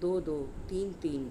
2-2, 3-3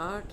8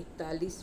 41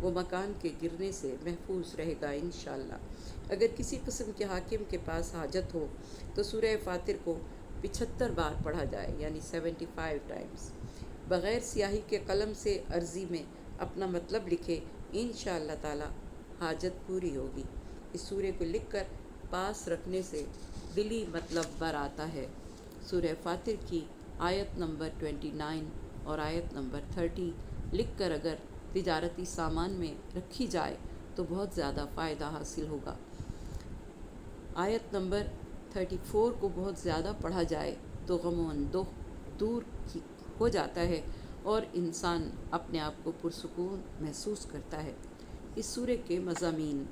وہ مکان کے گرنے سے محفوظ رہے گا انشاءاللہ۔ اگر کسی قسم کے حاکم کے پاس حاجت ہو تو سورہ فاتر کو 75 بار پڑھا جائے، یعنی 75 ٹائمز۔ بغیر سیاہی کے قلم سے عرضی میں اپنا مطلب لکھے، انشاءاللہ تعالی حاجت پوری ہوگی۔ اس سورہ کو لکھ کر پاس رکھنے سے دلی مطلب بر آتا ہے۔ سورہ فاتر کی آیت نمبر 29 اور آیت نمبر 30 لکھ کر اگر تجارتی سامان میں رکھی جائے تو بہت زیادہ فائدہ حاصل ہوگا۔ آیت نمبر 34 کو بہت زیادہ پڑھا جائے تو غم و اندوہ دور ہو جاتا ہے اور انسان اپنے آپ کو پرسکون محسوس کرتا ہے۔ اس سورہ کے مضامین،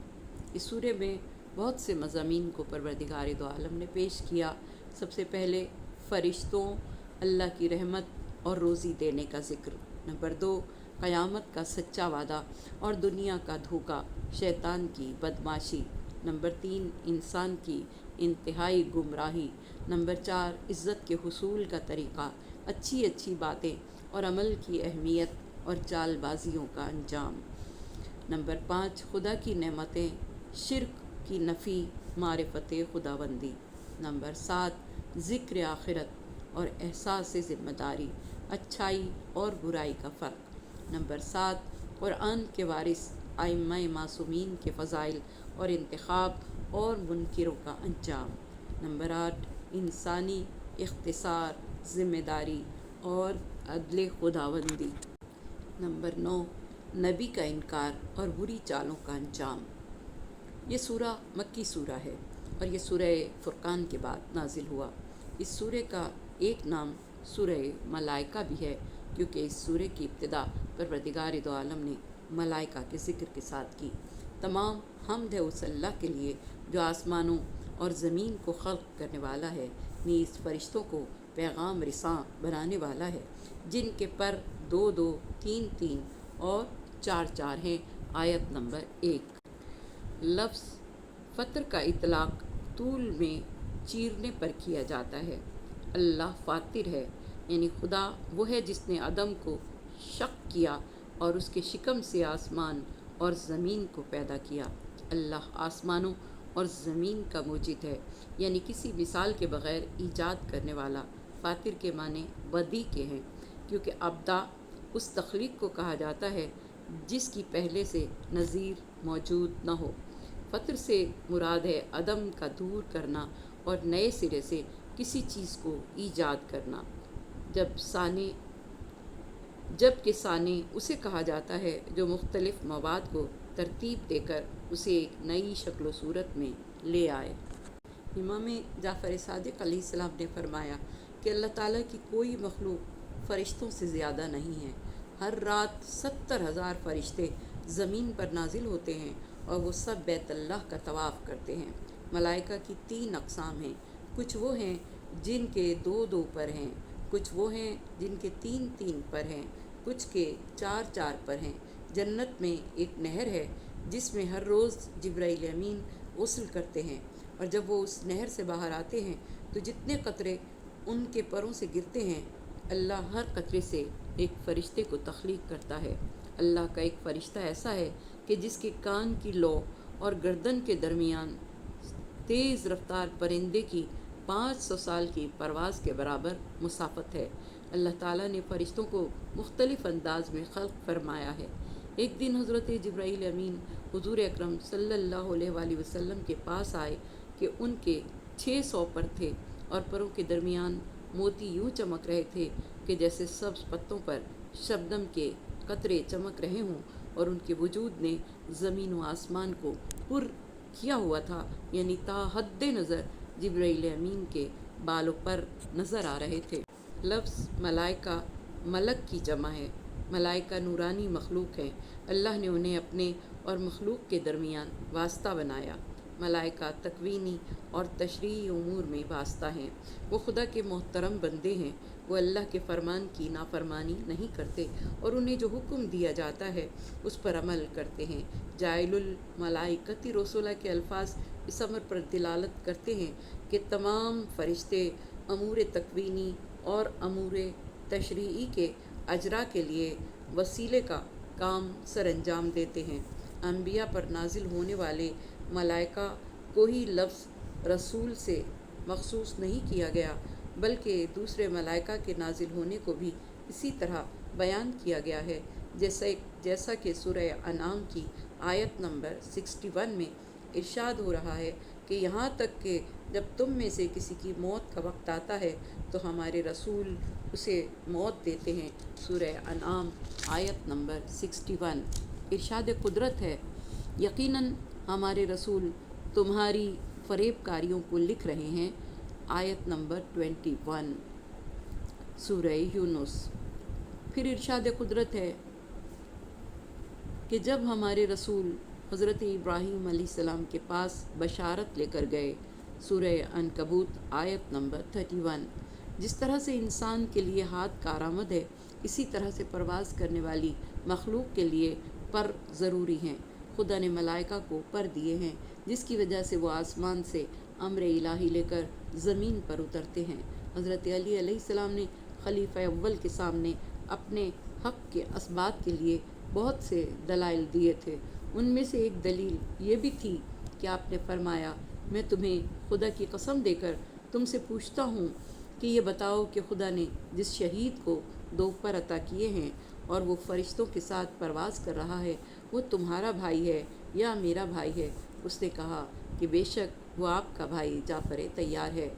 اس سورہ میں بہت سے مضامین کو پروردگار دو عالم نے پیش کیا۔ سب سے پہلے فرشتوں، اللہ کی رحمت اور روزی دینے کا ذکر۔ نمبر 2، قیامت کا سچا وعدہ اور دنیا کا دھوکہ، شیطان کی بدمعاشی۔ نمبر 3، انسان کی انتہائی گمراہی۔ نمبر 4، عزت کے حصول کا طریقہ، اچھی اچھی باتیں اور عمل کی اہمیت اور چال بازیوں کا انجام۔ نمبر 5، خدا کی نعمتیں، شرک کی نفی، معرفت خداوندی۔ نمبر 7، ذکر آخرت اور احساس ذمہ داری، اچھائی اور برائی کا فرق۔ نمبر 7، قرآن کے وارث ائمہ معصومین کے فضائل اور انتخاب اور منکروں کا انجام۔ نمبر 8، انسانی اختصار، ذمہ داری اور عدل خداوندی۔ نمبر 9، نبی کا انکار اور بری چالوں کا انجام۔ یہ سورہ مکی سورہ ہے اور یہ سورہ فرقان کے بعد نازل ہوا۔ اس سورہ کا ایک نام سورہ ملائکہ بھی ہے، کیونکہ اس سورہ کی ابتدا پروردگار دو عالم نے ملائکہ کے ذکر کے ساتھ کی۔ تمام حمد ہے اس اللہ کے لیے جو آسمانوں اور زمین کو خلق کرنے والا ہے، نیز فرشتوں کو پیغام رساں بنانے والا ہے، جن کے پر 2 2، 3 3 اور 4 4 ہیں۔ آیت نمبر 1۔ لفظ فطر کا اطلاق طول میں چیرنے پر کیا جاتا ہے۔ اللہ فاطر ہے، یعنی خدا وہ ہے جس نے عدم کو شق کیا اور اس کے شکم سے آسمان اور زمین کو پیدا کیا۔ اللہ آسمانوں اور زمین کا موجد ہے، یعنی کسی مثال کے بغیر ایجاد کرنے والا۔ فاطر کے معنی بدیع کے ہیں، کیونکہ ابدا اس تخلیق کو کہا جاتا ہے جس کی پہلے سے نظیر موجود نہ ہو۔ فطر سے مراد ہے عدم کا دور کرنا اور نئے سرے سے کسی چیز کو ایجاد کرنا، جبکہ ثانی اسے کہا جاتا ہے جو مختلف مواد کو ترتیب دے کر اسے ایک نئی شکل و صورت میں لے آئے۔ امام جعفر صادق علیہ السلام نے فرمایا کہ اللہ تعالیٰ کی کوئی مخلوق فرشتوں سے زیادہ نہیں ہے۔ ہر رات 70,000 فرشتے زمین پر نازل ہوتے ہیں اور وہ سب بیت اللہ کا طواف کرتے ہیں۔ ملائکہ کی 3 اقسام ہیں، کچھ وہ ہیں جن کے 2 2 پر ہیں، کچھ وہ ہیں جن کے 3 3 پر ہیں، کچھ کے 4 4 پر ہیں۔ جنت میں ایک نہر ہے جس میں ہر روز جبرائیل امین غسل کرتے ہیں، اور جب وہ اس نہر سے باہر آتے ہیں تو جتنے قطرے ان کے پروں سے گرتے ہیں، اللہ ہر قطرے سے ایک فرشتے کو تخلیق کرتا ہے۔ اللہ کا ایک فرشتہ ایسا ہے کہ جس کے کان کی لو اور گردن کے درمیان تیز رفتار پرندے کی 500 سال کی پرواز کے برابر مسافت ہے۔ اللہ تعالیٰ نے فرشتوں کو مختلف انداز میں خلق فرمایا ہے۔ ایک دن حضرت جبرائیل امین حضور اکرم صلی اللہ علیہ وآلہ وسلم کے پاس آئے کہ ان کے 600 پر تھے اور پروں کے درمیان موتی یوں چمک رہے تھے کہ جیسے سبز پتوں پر شبنم کے قطرے چمک رہے ہوں، اور ان کے وجود نے زمین و آسمان کو پر کیا ہوا تھا، یعنی تا حد نظر جبرائیل امین کے بالوں پر نظر آ رہے تھے۔ لفظ ملائکہ ملک کی جمع ہے۔ ملائکہ نورانی مخلوق ہیں، اللہ نے انہیں اپنے اور مخلوق کے درمیان واسطہ بنایا۔ ملائکہ تکوینی اور تشریعی امور میں واسطہ ہیں، وہ خدا کے محترم بندے ہیں، وہ اللہ کے فرمان کی نافرمانی نہیں کرتے اور انہیں جو حکم دیا جاتا ہے اس پر عمل کرتے ہیں۔ جاعل الملائکۃ رسلا کے الفاظ اس امر پر دلالت کرتے ہیں کہ تمام فرشتے امور تکوینی اور امور تشریعی کے اجرا کے لیے وسیلے کا کام سر انجام دیتے ہیں۔ انبیاء پر نازل ہونے والے ملائکہ کو ہی لفظ رسول سے مخصوص نہیں کیا گیا، بلکہ دوسرے ملائکہ کے نازل ہونے کو بھی اسی طرح بیان کیا گیا ہے، جیسا کہ سورہ انعام کی آیت نمبر 61 میں ارشاد ہو رہا ہے کہ یہاں تک کہ جب تم میں سے کسی کی موت کا وقت آتا ہے تو ہمارے رسول اسے موت دیتے ہیں۔ سورہ انعام آیت نمبر 61۔ ارشاد قدرت ہے، یقیناً ہمارے رسول تمہاری فریب کاریوں کو لکھ رہے ہیں۔ آیت نمبر 21 سورہ یونس۔ پھر ارشاد قدرت ہے کہ جب ہمارے رسول حضرت ابراہیم علیہ السلام کے پاس بشارت لے کر گئے۔ سورہ عنکبوت آیت نمبر 31۔ جس طرح سے انسان کے لیے ہاتھ کارآمد ہے، اسی طرح سے پرواز کرنے والی مخلوق کے لیے پر ضروری ہیں۔ خدا نے ملائکہ کو پر دیے ہیں، جس کی وجہ سے وہ آسمان سے امر الہی لے کر زمین پر اترتے ہیں۔ حضرت علی علیہ السلام نے خلیفہ اول کے سامنے اپنے حق کے اثبات کے لیے بہت سے دلائل دیے تھے۔ ان میں سے ایک دلیل یہ بھی تھی کہ آپ نے فرمایا، میں تمہیں خدا کی قسم دے کر تم سے پوچھتا ہوں کہ یہ بتاؤ کہ خدا نے جس شہید کو 2 پر عطا کیے ہیں اور وہ فرشتوں کے ساتھ پرواز کر رہا ہے، وہ تمہارا بھائی ہے یا میرا بھائی ہے؟ اس نے کہا کہ بے شک وہ آپ کا بھائی جعفر طیار ہے۔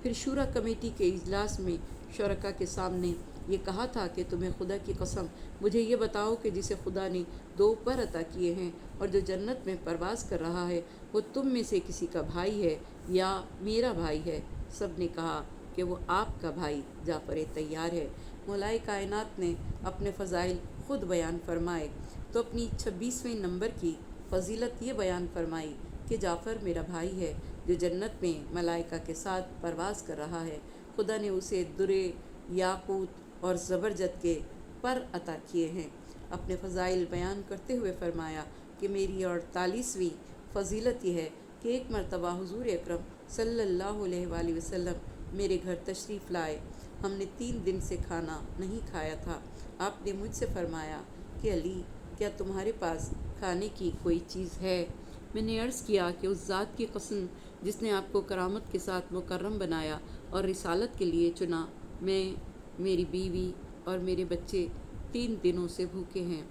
پھر شورا کمیٹی کے اجلاس میں شرکاء کے سامنے یہ کہا تھا کہ تمہیں خدا کی قسم مجھے یہ بتاؤ کہ جسے خدا نے 2 پر عطا کیے ہیں اور جو جنت میں پرواز کر رہا ہے، وہ تم میں سے کسی کا بھائی ہے یا میرا بھائی ہے؟ سب نے کہا کہ وہ آپ کا بھائی جعفر طیار ہے۔ مولائے کائنات نے اپنے فضائل خود بیان فرمائے تو اپنی 26ویں نمبر کی فضیلت یہ بیان فرمائی کہ جعفر میرا بھائی ہے جو جنت میں ملائکہ کے ساتھ پرواز کر رہا ہے۔ خدا نے اسے درے، یاقوت اور زبرجد کے پر عطا کیے ہیں۔ اپنے فضائل بیان کرتے ہوئے فرمایا کہ میری 48ویں فضیلت یہ ہے کہ ایک مرتبہ حضور اکرم صلی اللہ علیہ وآلہ وسلم میرے گھر تشریف لائے۔ ہم نے 3 دن سے کھانا نہیں کھایا تھا۔ آپ نے مجھ سے فرمایا کہ علی، کیا تمہارے پاس کھانے کی کوئی چیز ہے؟ میں نے عرض کیا کہ اس ذات کی قسم جس نے آپ کو کرامت کے ساتھ مکرم بنایا اور رسالت کے لیے چنا، میں، میری بیوی اور میرے بچے 3 دنوں سے بھوکے ہیں۔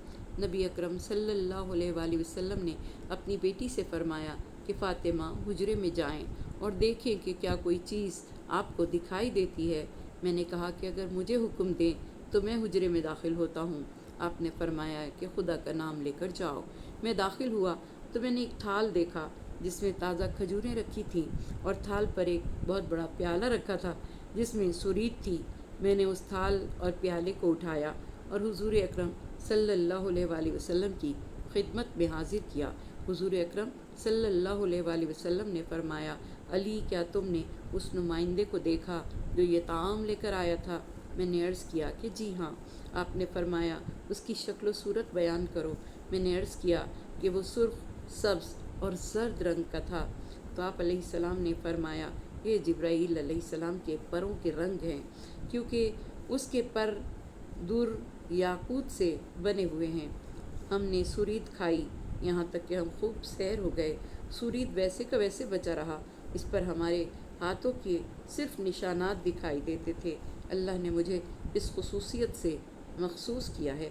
نبی اکرم صلی اللہ علیہ وآلہ وسلم نے اپنی بیٹی سے فرمایا کہ فاطمہ حجرے میں جائیں اور دیکھیں کہ کیا کوئی چیز آپ کو دکھائی دیتی ہے۔ میں نے کہا کہ اگر مجھے حکم دیں تو میں حجرے میں داخل ہوتا ہوں۔ آپ نے فرمایا کہ خدا کا نام لے کر جاؤ۔ میں داخل ہوا تو میں نے ایک تھال دیکھا جس میں تازہ کھجوریں رکھی تھیں اور تھال پر ایک بہت بڑا پیالہ رکھا تھا جس میں سرید تھی۔ میں نے اس تھال اور پیالے کو اٹھایا اور حضور اکرم صلی اللہ علیہ وآلہ وسلم کی خدمت میں حاضر کیا۔ حضور اکرم صلی اللہ علیہ وآلہ وسلم نے فرمایا، علی، کیا تم نے اس نمائندے کو دیکھا جو یہ طعام لے کر آیا تھا؟ میں نے عرض کیا کہ جی ہاں۔ آپ نے فرمایا، اس کی شکل و صورت بیان کرو۔ میں نے عرض کیا کہ وہ سرخ، سبز اور زرد رنگ کا تھا۔ تو آپ علیہ السلام نے فرمایا، یہ جبرائیل علیہ السلام کے پروں کے رنگ ہیں، کیونکہ اس کے پر در یاقوت سے بنے ہوئے ہیں۔ ہم نے سرید کھائی یہاں تک کہ ہم خوب سیر ہو گئے۔ سرید ویسے کا ویسے بچا رہا، اس پر ہمارے ہاتھوں کے صرف نشانات دکھائی دیتے تھے۔ اللہ نے مجھے اس خصوصیت سے مخصوص کیا ہے۔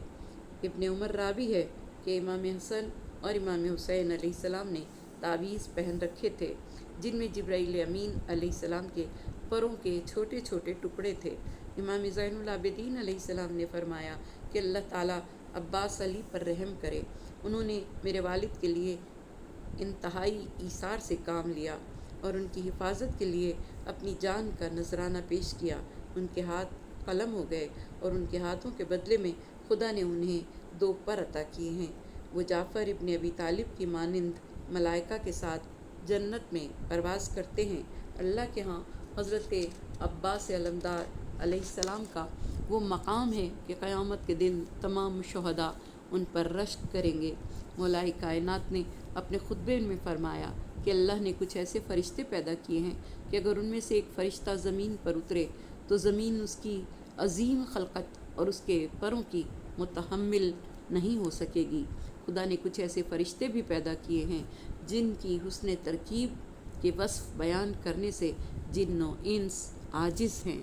ابن عمر راوی ہے کہ امام حسن اور امام حسین علیہ السلام نے تعویذ پہن رکھے تھے جن میں جبرائیل امین علیہ السلام کے پروں کے چھوٹے چھوٹے ٹکڑے تھے۔ امام زین العابدین علیہ السلام نے فرمایا کہ اللہ تعالیٰ عباس علی پر رحم کرے، انہوں نے میرے والد کے لیے انتہائی ایثار سے کام لیا اور ان کی حفاظت کے لیے اپنی جان کا نذرانہ پیش کیا۔ ان کے ہاتھ قلم ہو گئے اور ان کے ہاتھوں کے بدلے میں خدا نے انہیں 2 پر عطا کیے ہیں۔ وہ جعفر ابن ابی طالب کی مانند ملائکہ کے ساتھ جنت میں پرواز کرتے ہیں۔ اللہ کے ہاں حضرت عباس علمدار علیہ السلام کا وہ مقام ہے کہ قیامت کے دن تمام شہداء ان پر رشک کریں گے۔ مولائے کائنات نے اپنے خطبے میں فرمایا کہ اللہ نے کچھ ایسے فرشتے پیدا کیے ہیں کہ اگر ان میں سے ایک فرشتہ زمین پر اترے تو زمین اس کی عظیم خلقت اور اس کے پروں کی متحمل نہیں ہو سکے گی۔ خدا نے کچھ ایسے فرشتے بھی پیدا کیے ہیں جن کی حسن ترکیب کے وصف بیان کرنے سے جن و انس عاجز ہیں۔